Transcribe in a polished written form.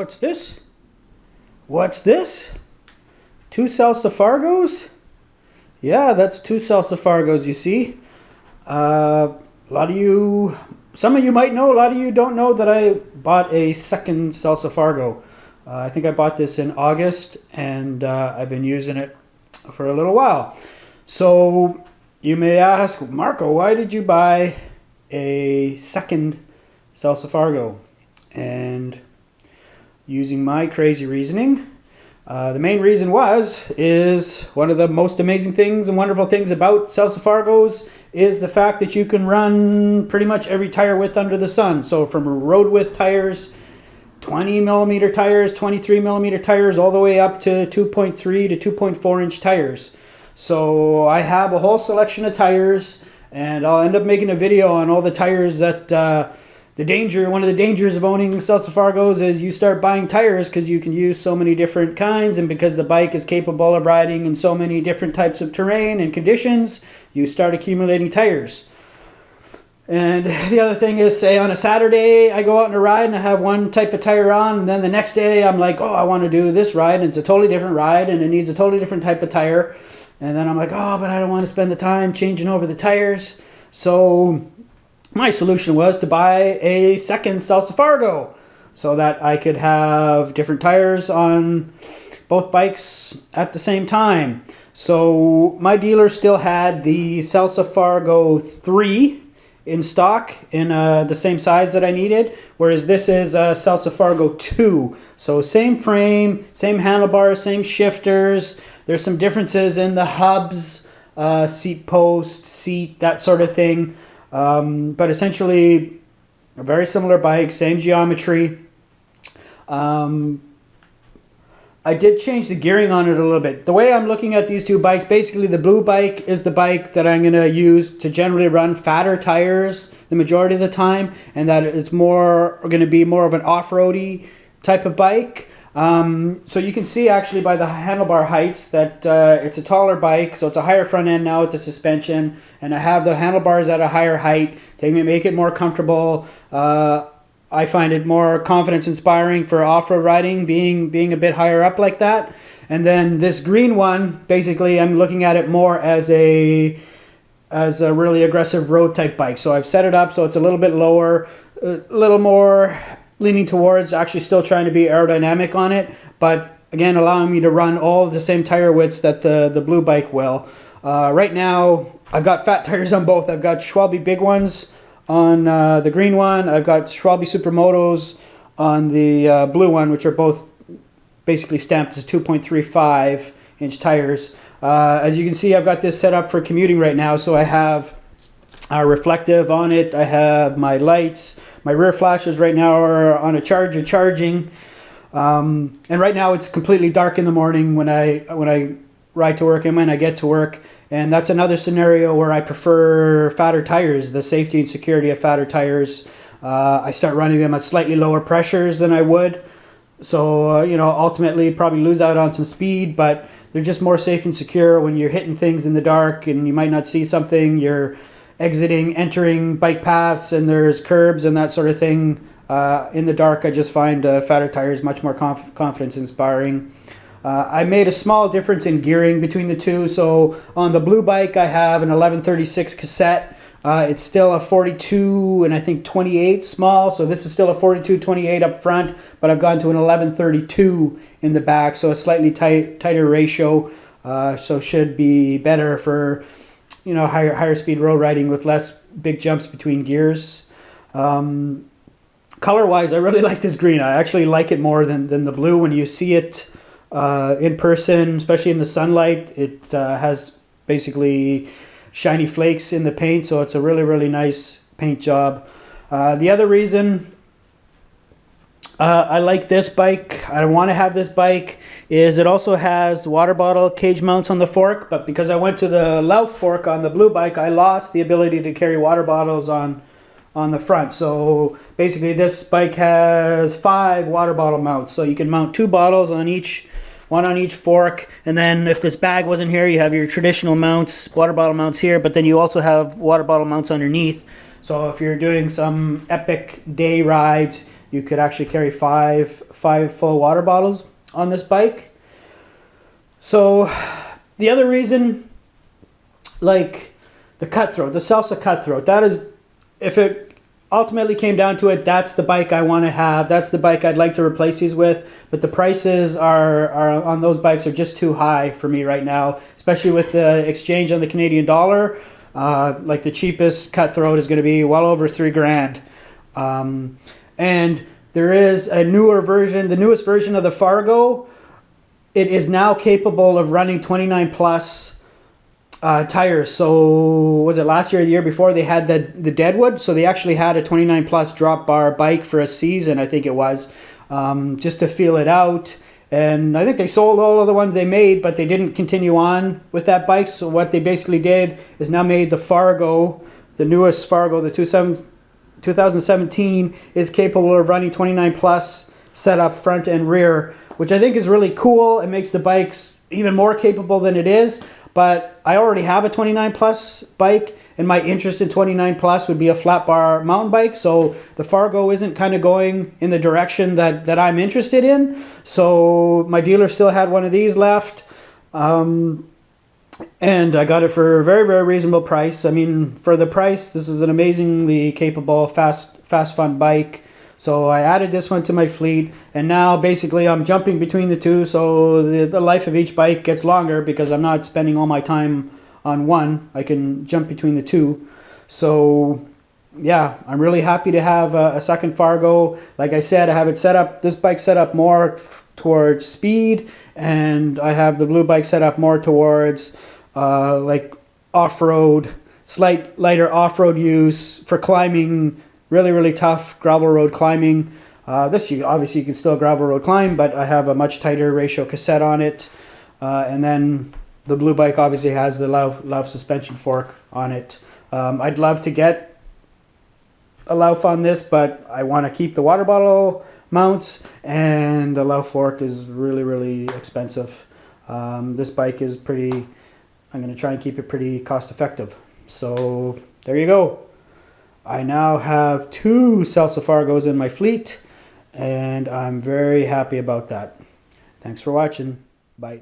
What's this? What's this? Two Salsa Fargos? Yeah, that's two Salsa Fargos, you see. A lot of you, some of you might know, a lot of you don't know that I bought a second Salsa Fargo. I think I bought this in August, and I've been using it for a little while. So you may ask, Marco, why did you buy a second Salsa Fargo? And using my crazy reasoning, the main reason is one of the most amazing things and wonderful things about Salsa Fargos is the fact that you can run pretty much every tire width under the sun. So from road width tires, 20 millimeter tires, 23 millimeter tires, all the way up to 2.3 to 2.4 inch tires. So I have a whole selection of tires, and I'll end up making a video on all the tires that one of the dangers of owning Salsa Fargos is you start buying tires because you can use so many different kinds, and because the bike is capable of riding in so many different types of terrain and conditions, you start accumulating tires. And the other thing is, say on a Saturday I go out on a ride and I have one type of tire on, and then the next day I'm like, oh, I want to do this ride, and it's a totally different ride and it needs a totally different type of tire. And then I'm like, oh, but I don't want to spend the time changing over the tires. So my solution was to buy a second Salsa Fargo so that I could have different tires on both bikes at the same time. So my dealer still had the Salsa Fargo 3 in stock in the same size that I needed, whereas this is a Salsa Fargo 2. So same frame, same handlebars, same shifters. There's some differences in the hubs, seat post, seat, that sort of thing. But essentially a very similar bike, same geometry. I did change the gearing on it a little bit. The way I'm looking at these two bikes, basically the blue bike is the bike that I'm going to use to generally run fatter tires the majority of the time, and that it's going to be more of an off-roady type of bike. So you can see actually by the handlebar heights that it's a taller bike, so it's a higher front end now with the suspension, and I have the handlebars at a higher height. They make it more comfortable. I find it more confidence inspiring for off-road riding, being a bit higher up like that. And then this green one, basically I'm looking at it more as a really aggressive road type bike. So I've set it up so it's a little bit lower, a little more leaning towards actually still trying to be aerodynamic on it, but again allowing me to run all of the same tire widths that the blue bike will. Right now I've got fat tires on both. I've got Schwalbe big ones on the green one. I've got Schwalbe Supermotos on the blue one, which are both basically stamped as 2.35 inch tires. As you can see, I've got this set up for commuting right now, so I have reflective on it. I have my lights. My rear flashes right now are on a charger charging, and right now it's completely dark in the morning when I ride to work and when I get to work. And that's another scenario where I prefer fatter tires, the safety and security of fatter tires. I start running them at slightly lower pressures than I would. So, ultimately probably lose out on some speed, but they're just more safe and secure when you're hitting things in the dark and you might not see something. You're entering bike paths and there's curbs and that sort of thing. In the dark, I just find fatter tires much more confidence inspiring. I made a small difference in gearing between the two. So on the blue bike, I have an 1136 cassette. It's still a 42 and I think 28 small. So this is still a 42-28 up front, but I've gone to an 1132 in the back. So a slightly tighter ratio. So should be better for, higher speed road riding with less big jumps between gears. Color wise, I really like this green. I actually like it more than the blue. When you see it in person, especially in the sunlight, it has basically shiny flakes in the paint, so it's a really nice paint job. The other reason I like this bike, I want to have this bike, is it also has water bottle cage mounts on the fork, but because I went to the Louth fork on the blue bike, I lost the ability to carry water bottles on the front. So basically this bike has 5 water bottle mounts, so you can mount 2 bottles on each, one on each fork, and then if this bag wasn't here, you have your traditional mounts, water bottle mounts here, but then you also have water bottle mounts underneath. So if you're doing some epic day rides, you could actually carry five full water bottles on this bike. So the other reason, like the Cutthroat, the Salsa Cutthroat, that is, if it ultimately came down to it, that's the bike I want to have. That's the bike I'd like to replace these with. But the prices are on those bikes are just too high for me right now, especially with the exchange on the Canadian dollar. Like the cheapest Cutthroat is going to be well over $3,000. And there is a newer version, the newest version of the Fargo. It is now capable of running 29 plus tires. So was it last year or the year before, they had the Deadwood, so they actually had a 29 plus drop bar bike for a season, I think it was, just to feel it out. And I think they sold all of the ones they made, but they didn't continue on with that bike. So what they basically did is now made the Fargo, the newest Fargo, the 2017, is capable of running 29 plus setup front and rear, which I think is really cool. It makes the bikes even more capable than it is. But I already have a 29 plus bike, and my interest in 29 plus would be a flat bar mountain bike. So the Fargo isn't kind of going in the direction that I'm interested in. So my dealer still had one of these left. And I got it for a very, very reasonable price. I mean, for the price, this is an amazingly capable, fast, fun bike. So I added this one to my fleet, and now basically I'm jumping between the two, so the life of each bike gets longer because I'm not spending all my time on one. I can jump between the two. So yeah, I'm really happy to have a second Fargo. Like I said, I have it set up, this bike set up more towards speed, and I have the blue bike set up more towards like off-road, slight lighter off-road use for climbing, really tough gravel road climbing. This obviously you can still gravel road climb, but I have a much tighter ratio cassette on it. And then the blue bike obviously has the Lauf suspension fork on it. I'd love to get a Lauf on this, but I want to keep the water bottle mounts, and the Lauf fork is really expensive. This bike is pretty, I'm going to try and keep it pretty cost effective. So there you go. I now have 2 Salsa Fargos in my fleet, and I'm very happy about that. Thanks for watching. Bye.